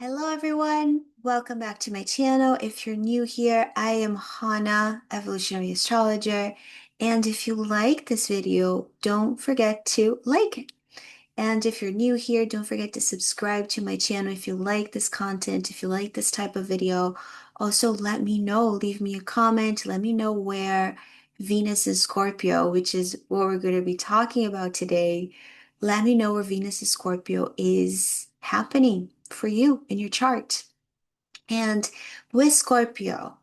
Hello everyone, welcome back to my channel. If you're new here, I am Hana, evolutionary astrologer, and if you like this video, don't forget to like it. And if you're new here, don't forget to subscribe to my channel if you like this content, if you like this type of video. Also, let me know, leave me a comment, let me know where Venus is Scorpio, which is what we're going to be talking about today. Let me know where Venus is Scorpio is happening for you in your chart. And with Scorpio,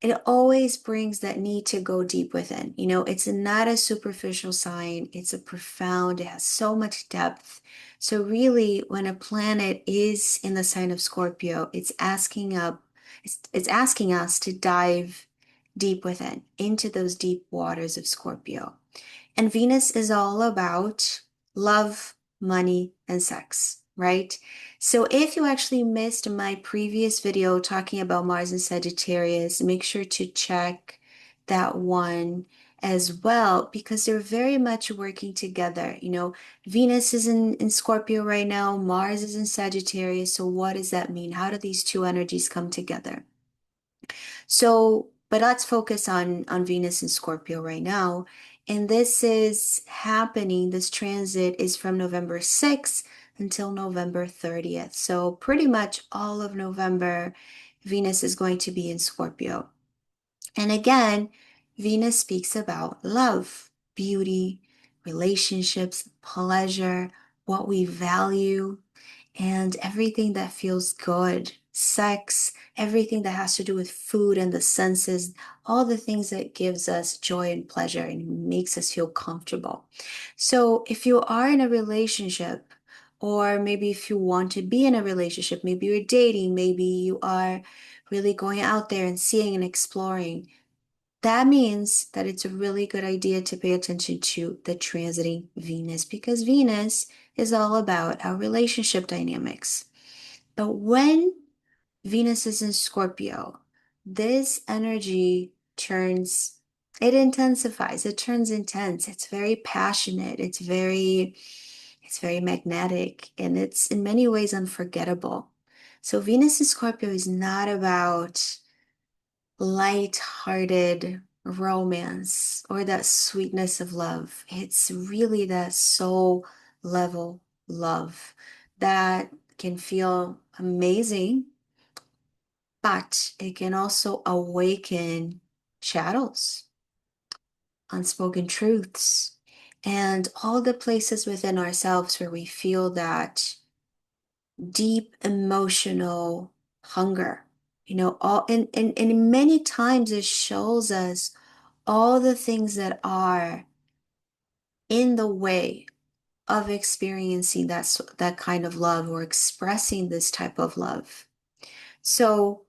it always brings that need to go deep within. It's not a superficial sign, it's a profound, it has so much depth. So, really, when a planet is in the sign of Scorpio, it's asking us to dive deep within into those deep waters of Scorpio. And Venus is all about love, money, and sex, right? So if you actually missed my previous video talking about Mars and Sagittarius, make sure to check that one as well because they're very much working together. Venus is in Scorpio right now, Mars is in Sagittarius. So what does that mean? How do these two energies come together? So, but let's focus on Venus and Scorpio right now. And this is happening, this transit is from November 6th until November 30th. So pretty much all of November, Venus is going to be in Scorpio. And again, Venus speaks about love, beauty, relationships, pleasure, what we value, and everything that feels good, sex, everything that has to do with food and the senses, all the things that gives us joy and pleasure and makes us feel comfortable. So if you are in a relationship, or maybe if you want to be in a relationship, maybe you're dating, maybe you are really going out there and seeing and exploring, that means that it's a really good idea to pay attention to the transiting Venus because Venus is all about our relationship dynamics. But when Venus is in Scorpio, this energy it intensifies, it turns intense. It's very passionate, it's very magnetic, and it's in many ways unforgettable. So Venus in Scorpio is not about light-hearted romance or that sweetness of love. It's really that soul level love that can feel amazing, but it can also awaken shadows, unspoken truths, and all the places within ourselves where we feel that deep emotional hunger. And many times it shows us all the things that are in the way of experiencing that kind of love or expressing this type of love. So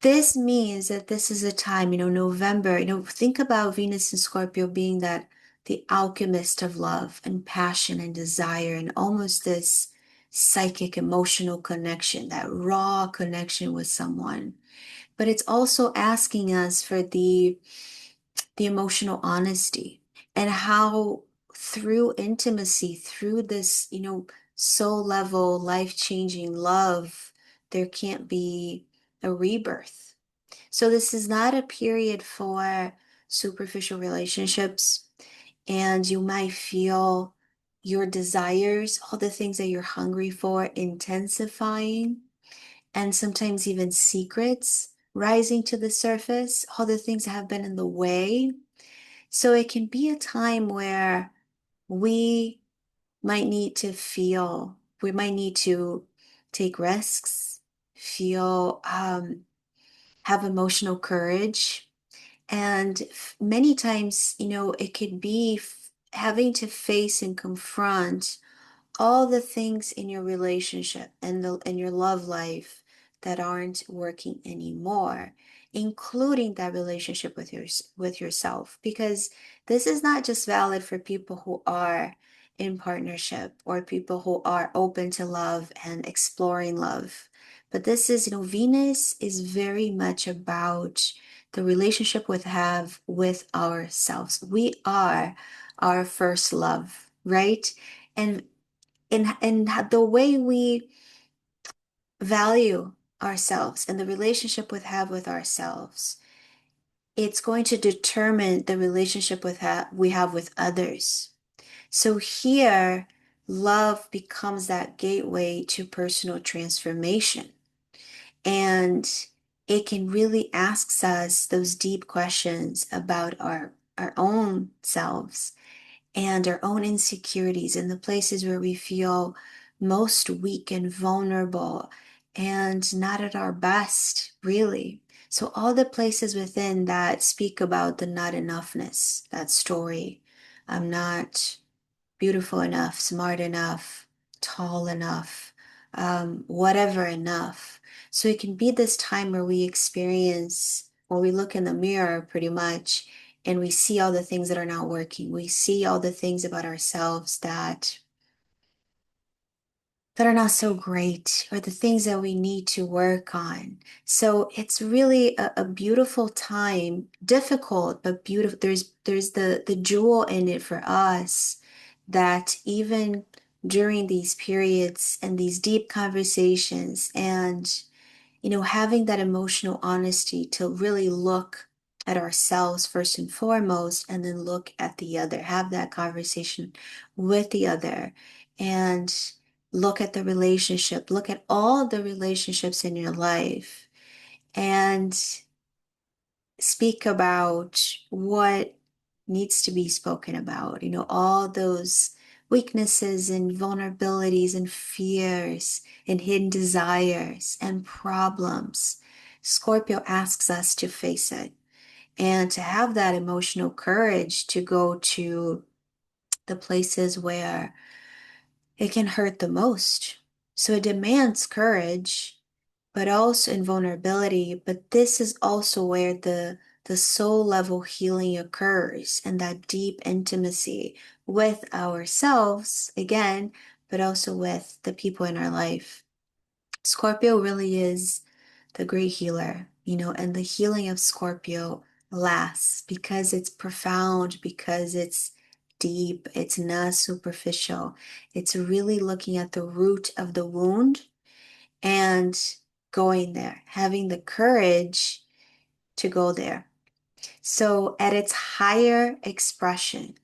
this means that this is a time, November, think about Venus and Scorpio being the alchemist of love and passion and desire and almost this psychic emotional connection, that raw connection with someone. But it's also asking us for the emotional honesty and how through intimacy, through this, soul level, life-changing love, there can't be a rebirth. So this is not a period for superficial relationships, and you might feel your desires, all the things that you're hungry for, intensifying, and sometimes even secrets rising to the surface, all the things that have been in the way. So it can be a time where we we might need to take risks, feel, have emotional courage. And many times, it could be having to face and confront all the things in your relationship and in your love life that aren't working anymore, including that relationship with yourself, because this is not just valid for people who are in partnership or people who are open to love and exploring love. But this is, Venus is very much about the relationship we have with ourselves. We are our first love, right? And the way we value ourselves and the relationship we have with ourselves, it's going to determine the relationship we have with others. So here, love becomes that gateway to personal transformation. And it can really ask us those deep questions about our own selves and our own insecurities and the places where we feel most weak and vulnerable and not at our best, really. So, all the places within that speak about the not enoughness, that story. I'm not beautiful enough, smart enough, tall enough, whatever enough. So it can be this time where we experience, or we look in the mirror pretty much, and we see all the things that are not working. We see all the things about ourselves that are not so great, or the things that we need to work on. So it's really a beautiful time, difficult but beautiful. There's the jewel in it for us, that even during these periods and these deep conversations and having that emotional honesty to really look at ourselves first and foremost, and then look at the other, have that conversation with the other, and look at the relationship, look at all the relationships in your life, and speak about what needs to be spoken about, all those weaknesses and vulnerabilities and fears and hidden desires and problems. Scorpio asks us to face it and to have that emotional courage to go to the places where it can hurt the most. So it demands courage, but also in vulnerability. But this is also where the soul level healing occurs, and that deep intimacy with ourselves again, but also with the people in our life. Scorpio really is the great healer, and the healing of Scorpio lasts because it's profound, because it's deep, it's not superficial. It's really looking at the root of the wound and going there, having the courage to go there. So, at its higher expression,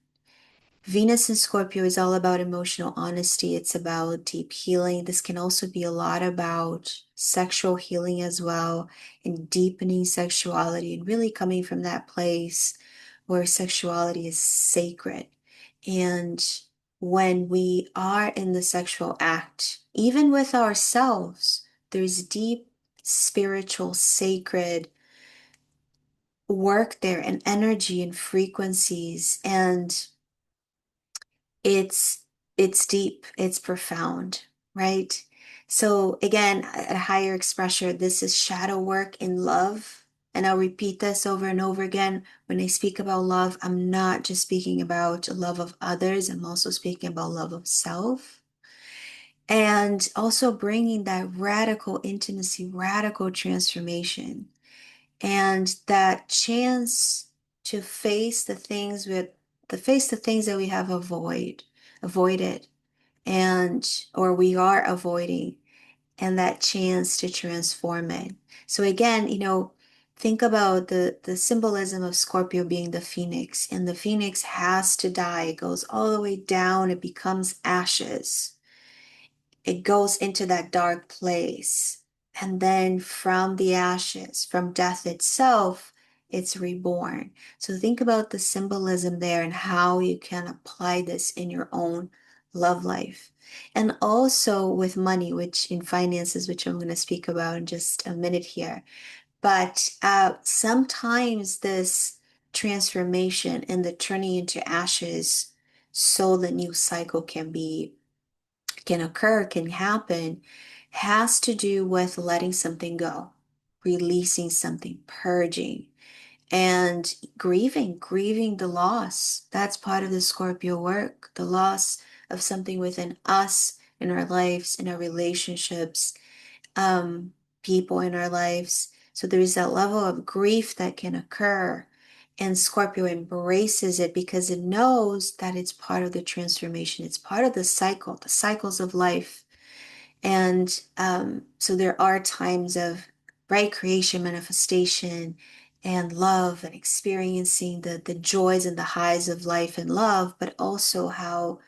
Venus in Scorpio is all about emotional honesty. It's about deep healing. This can also be a lot about sexual healing as well, and deepening sexuality, and really coming from that place where sexuality is sacred. And when we are in the sexual act, even with ourselves, there's deep spiritual, sacred work there, and energy and frequencies, and it's it's deep, it's profound, right? So again, at a higher expression, this is shadow work in love. And I'll repeat this over and over again. When I speak about love, I'm not just speaking about love of others, I'm also speaking about love of self. And also bringing that radical intimacy, radical transformation, and that chance to face the things that we have avoided, and or we are avoiding, and that chance to transform it. So again, think about the symbolism of Scorpio being the phoenix, and the phoenix has to die. It goes all the way down, it becomes ashes, it goes into that dark place. And then from the ashes, from death itself, it's reborn. So think about the symbolism there and how you can apply this in your own love life. And also with money, which in finances, which I'm going to speak about in just a minute here. But sometimes this transformation and the turning into ashes so the new cycle can occur, can happen, has to do with letting something go, releasing something, purging, and grieving the loss. That's part of the Scorpio work, the loss of something within us, in our lives, in our relationships, um, people in our lives. So there's that level of grief that can occur. And Scorpio embraces it because it knows that it's part of the transformation. It's part of the cycles of life. And so there are times of right creation, manifestation, and love, and experiencing the joys and the highs of life and love, but also how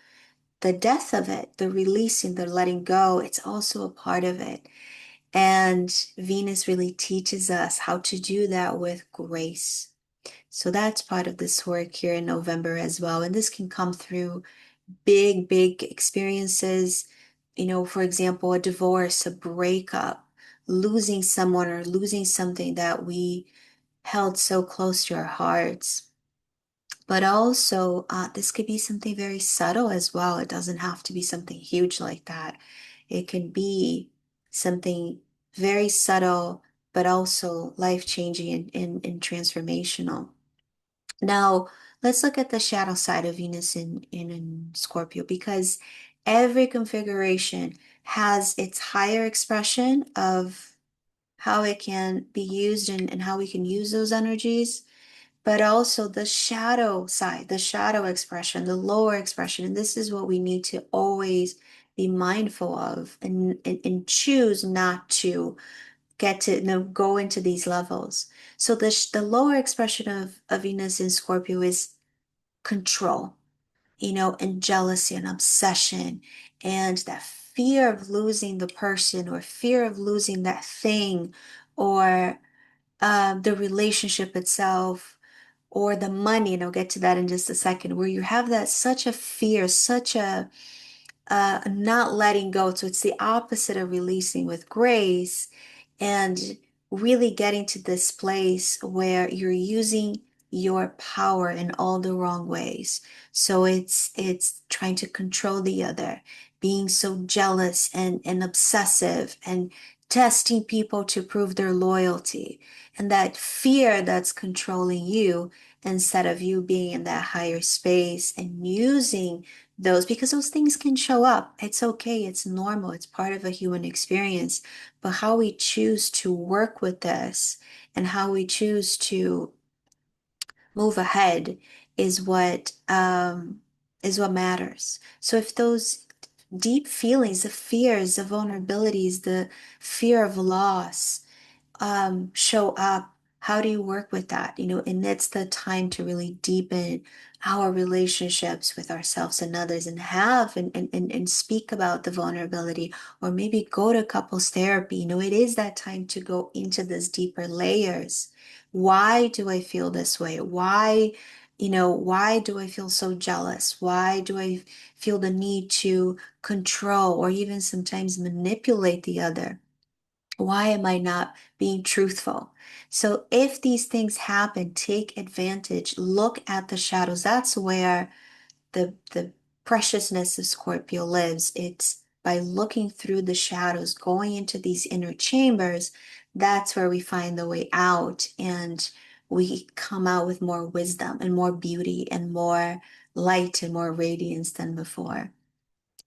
the death of it, the releasing, the letting go, it's also a part of it. And Venus really teaches us how to do that with grace. So that's part of this work here in November as well. And this can come through big experiences, for example, a divorce, a breakup, losing someone or losing something that we held so close to our hearts. But also, this could be something very subtle as well. It doesn't have to be something huge like that. It can be something very subtle, but also life-changing and transformational. Now, let's look at the shadow side of Venus in Scorpio, because every configuration has its higher expression of how it can be used and how we can use those energies, but also the shadow side, the shadow expression, the lower expression. And this is what we need to always be mindful of and choose not to get to go into these levels. So the lower expression of Venus in Scorpio is control, and jealousy and obsession and that fear of losing the person or fear of losing that thing or the relationship itself or the money. And I'll get to that in just a second, where you have that such a fear, such a not letting go. So it's the opposite of releasing with grace and really getting to this place where you're using your power in all the wrong ways. So it's trying to control the other, being so jealous and obsessive and testing people to prove their loyalty, and that fear that's controlling you instead of you being in that higher space and using those, because those things can show up. It's okay, it's normal, it's part of a human experience. But how we choose to work with this and how we choose to move ahead is what matters. So if those deep feelings, the fears, the vulnerabilities, the fear of loss, show up, how do you work with that? And it's the time to really deepen our relationships with ourselves and others and have and speak about the vulnerability, or maybe go to couples therapy. It is that time to go into these deeper layers. Why do I feel this way? Why do I feel so jealous? Why do I feel the need to control or even sometimes manipulate the other? Why am I not being truthful? So if these things happen, take advantage, look at the shadows. That's where the preciousness of Scorpio lives. It's by looking through the shadows, going into these inner chambers, that's where we find the way out, and we come out with more wisdom and more beauty and more light and more radiance than before.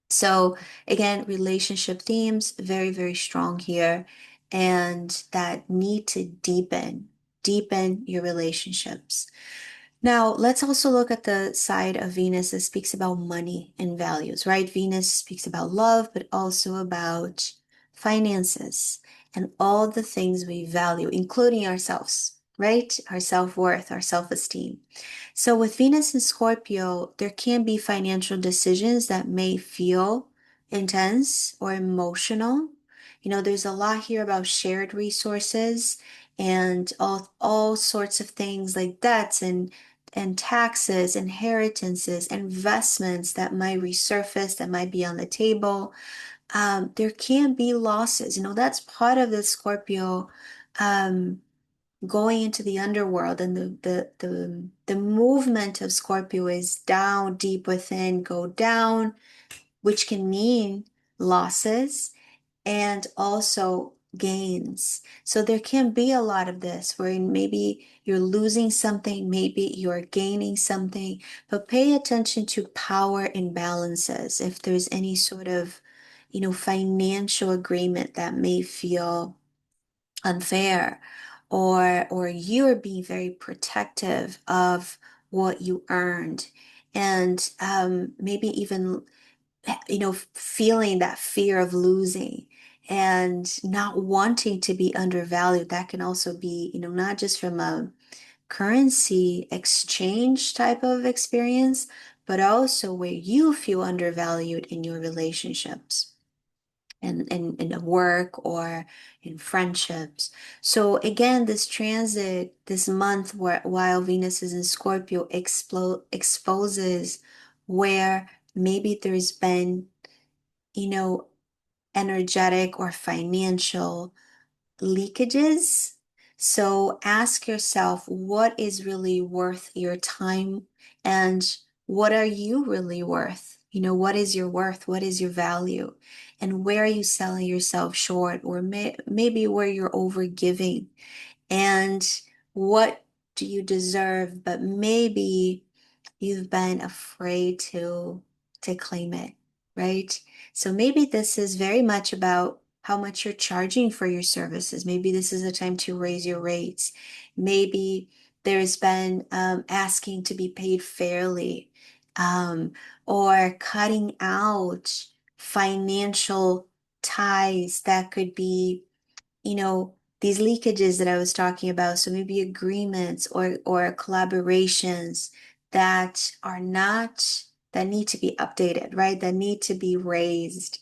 So again, relationship themes, very strong here, and that need to deepen your relationships. Now, let's also look at the side of Venus that speaks about money and values, right? Venus speaks about love, but also about finances and all the things we value, including ourselves, right? Our self-worth, our self-esteem. So with Venus in Scorpio, there can be financial decisions that may feel intense or emotional. There's a lot here about shared resources and all sorts of things like debts and taxes, inheritances, investments that might resurface, that might be on the table. There can be losses. That's part of the Scorpio going into the underworld, and the movement of Scorpio is down deep within, go down, which can mean losses and also gains. So there can be a lot of this where maybe you're losing something, maybe you're gaining something, but pay attention to power imbalances. If there's any sort of, financial agreement that may feel unfair, or you're being very protective of what you earned, and maybe even feeling that fear of losing and not wanting to be undervalued. That can also be, not just from a currency exchange type of experience, but also where you feel undervalued in your relationships and in work or in friendships. So again, this transit this month while Venus is in Scorpio exposes where maybe there's been, you know, energetic or financial leakages. So ask yourself, what is really worth your time and what are you really worth? What is your worth? What is your value? And where are you selling yourself short or maybe where you're overgiving? And what do you deserve, but maybe you've been afraid to claim it, right? So maybe this is very much about how much you're charging for your services. Maybe this is a time to raise your rates. Maybe there's been asking to be paid fairly, um, or cutting out financial ties that could be, you know, these leakages that I was talking about. So maybe agreements or collaborations that are not, that need to be updated, right? That need to be raised.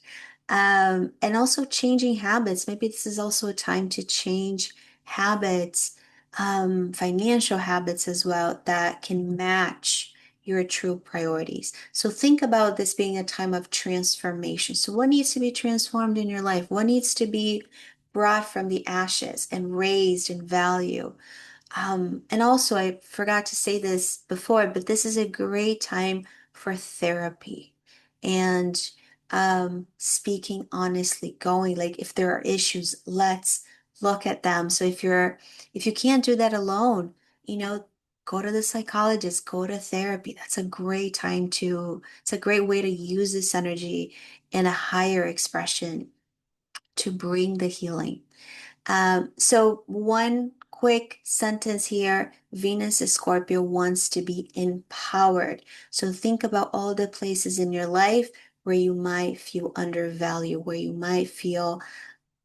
And also changing habits. Maybe this is also a time to change habits, financial habits as well, that can match your true priorities. So think about this being a time of transformation. So what needs to be transformed in your life? What needs to be brought from the ashes and raised in value? And also, I forgot to say this before, but this is a great time for therapy and speaking honestly, going like if there are issues, let's look at them. So if you can't do that alone, you know, go to the psychologist, go to therapy. That's a great time it's a great way to use this energy in a higher expression to bring the healing. So one quick sentence here, Venus is Scorpio wants to be empowered. So think about all the places in your life where you might feel undervalued, where you might feel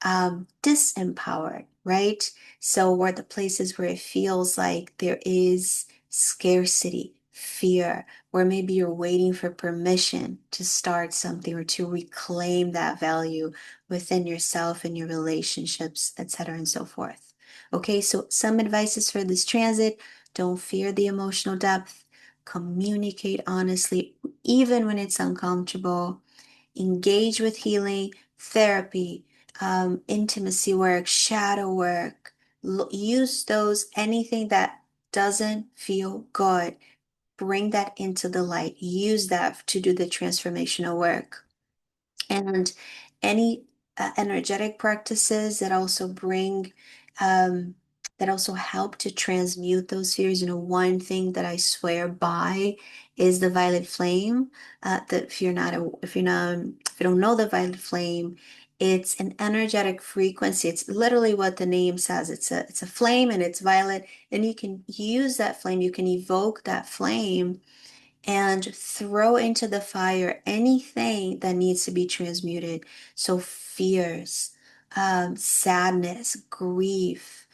disempowered, right? So where the places where it feels like there is scarcity, fear, where maybe you're waiting for permission to start something or to reclaim that value within yourself and your relationships, etc., and so forth. Okay, so some advices for this transit: don't fear the emotional depth, communicate honestly, even when it's uncomfortable, engage with healing, therapy, intimacy work, shadow work. Use those, anything that doesn't feel good, bring that into the light. Use that to do the transformational work. And any energetic practices that also um, that also help to transmute those fears. One thing that I swear by is the violet flame. That if you don't know the violet flame, it's an energetic frequency. It's literally what the name says. It's a flame and it's violet, and you can use that flame. You can evoke that flame and throw into the fire anything that needs to be transmuted. So fears, sadness, grief,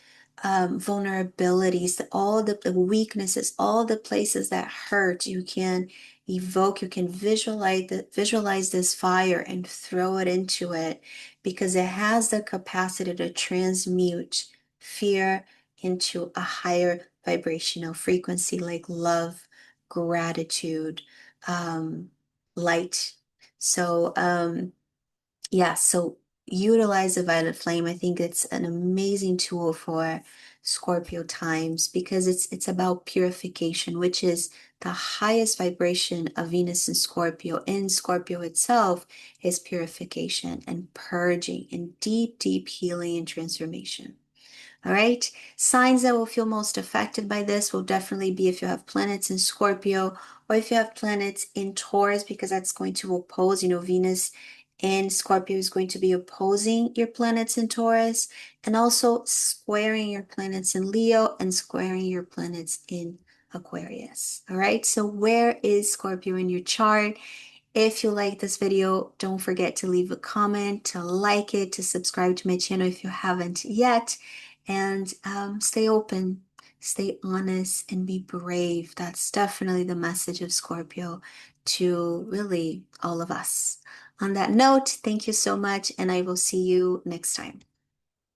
vulnerabilities, all the weaknesses, all the places that hurt, you can evoke, you can visualize this fire and throw it into it because it has the capacity to transmute fear into a higher vibrational frequency like love, gratitude, um, light. So, yeah, so utilize the violet flame. I think it's an amazing tool for Scorpio times because it's about purification, which is the highest vibration of Venus in Scorpio. In Scorpio itself is purification and purging and deep, deep healing and transformation. All right. Signs that will feel most affected by this will definitely be if you have planets in Scorpio or if you have planets in Taurus, because that's going to oppose, Venus in Scorpio is going to be opposing your planets in Taurus and also squaring your planets in Leo and squaring your planets in Aquarius. All right. So where is Scorpio in your chart? If you like this video, don't forget to leave a comment, to like it, to subscribe to my channel if you haven't yet, and stay open, stay honest, and be brave. That's definitely the message of Scorpio to really all of us. On that note, thank you so much, and I will see you next time.